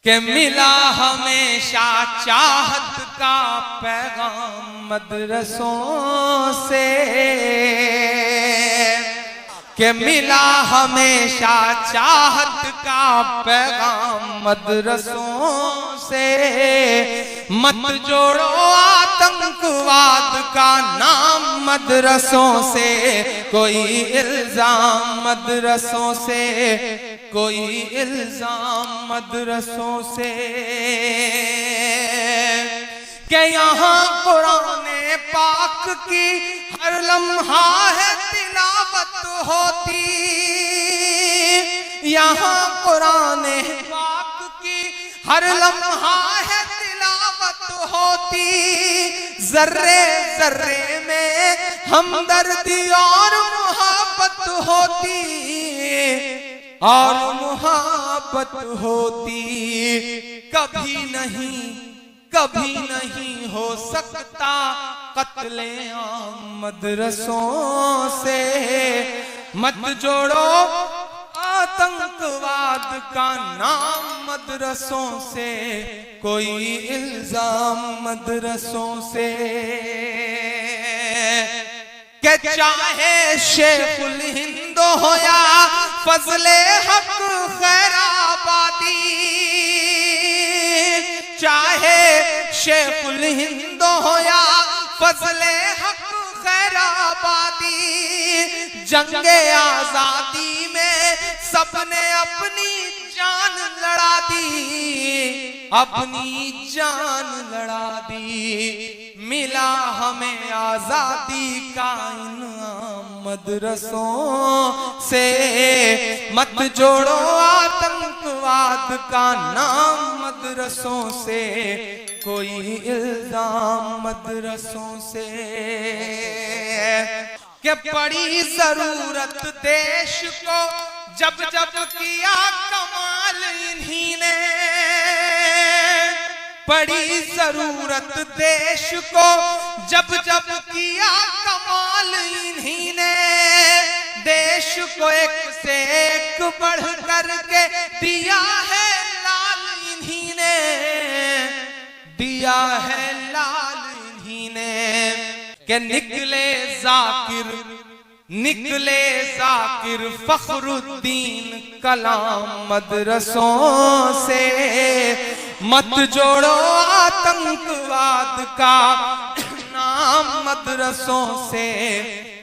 कि मिला हमेशा चाहत का पैगाम मदरसों से, कि मिला हमेशा चाहत का पैगाम मदरसों से। मत जोड़ो आतंकवाद का नाम मदरसों से, कोई इल्जाम मदरसों से, कोई इल्जाम मदरसों से। कि यहाँ कुरान पाक की हर लम्हा है तिलावत होती, यहाँ कुरान पाक की हर लम्हा है तिलावत होती। जर्रे जर्रे में हमदर्दी और मोहब्बत होती, और मोहब्बत होती। कभी नहीं हो सकता कत्ले आम मदरसों से। मत जोड़ो आतंकवाद का नाम मदरसों से, कोई इल्जाम मदरसों से। के चाहे शेखुल हिंद हो या फजले हक खैराबादी, चाहे शेखुल हिंद हो या फजले हक खैराबादी, जंगे आजादी में सबने अपनी जान लड़ा दी, अपनी जान लड़ा दी। मिला हमें आजादी का इनाम मदरसों से। मत जोड़ो आतंकवाद का नाम मदरसों से, कोई इल्जाम मदरसों से। कि पड़ी जरूरत देश को जब जब किया कमाल इन्हीं ने, पड़ी जरूरत देश को जब जब किया कमाल इन्हीं ने। देश को एक से एक बढ़ करके दिया है लाल इन्हीं ने, दिया है लाल इन्हीं ने। कि निकले जाकिर फखरुद्दीन कलाम मदरसों से। मत जोड़ो आतंकवाद का नाम मदरसों से,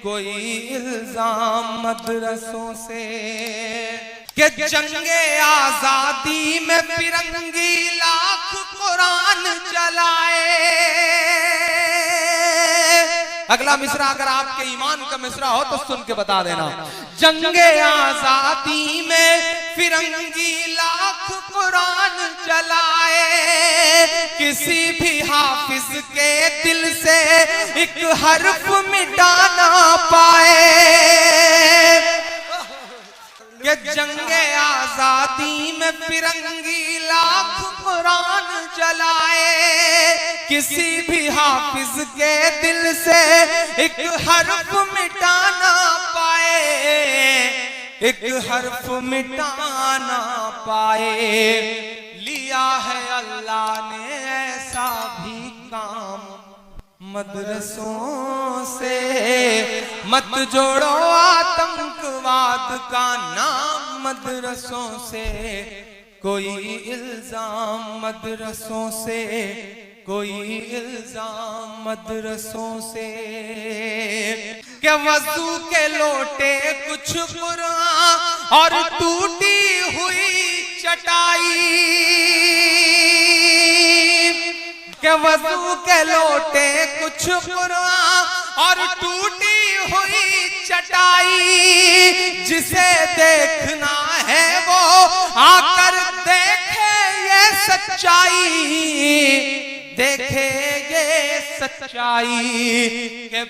कोई इल्जाम मदरसों से। कि जंगे आजादी में फिरंगी लाख कुरान जलाए। अगला मिसरा अगर आपके ईमान का मिसरा हो तो सुन के बता देना। जंगे आजादी में फिरंगी लाख कुरान जलाए, किसी भी हाफिज के दिल से एक हर्फ मिटा ना पाए। कि जंगे आजादी में फिरंगी लाख कुरान जलाए, किसी भी हाफिज के दिल से एक हर्फ मिटा ना पाए, एक हर्फ मिटा ना पाए। लिया है अल्लाह ने ऐसा भी काम मदरसों से। मत जोड़ो आतंकवाद का नाम मदरसों से, कोई इल्जाम मदरसों से, कोई इल्जाम मदरसों से। क्या वजू के लोटे कुछ कुरान और टूटी हुई चटाई, के वजू के लोटे कुछ कुरान और टूटी हुई चटाई। जिसे देखना है वो आकर देखे ये सच्चाई, देखे ये सच्चाई। के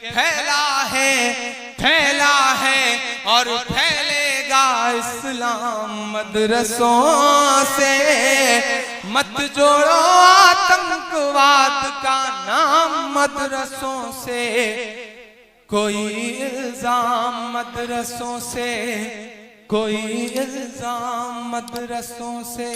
फैला है और फैलेगा इस्लाम मदरसों से। मत जोड़ो आतंकवाद का नाम मदरसों से, कोई इल्जाम मदरसों से, कोई इल्जाम मदरसों से।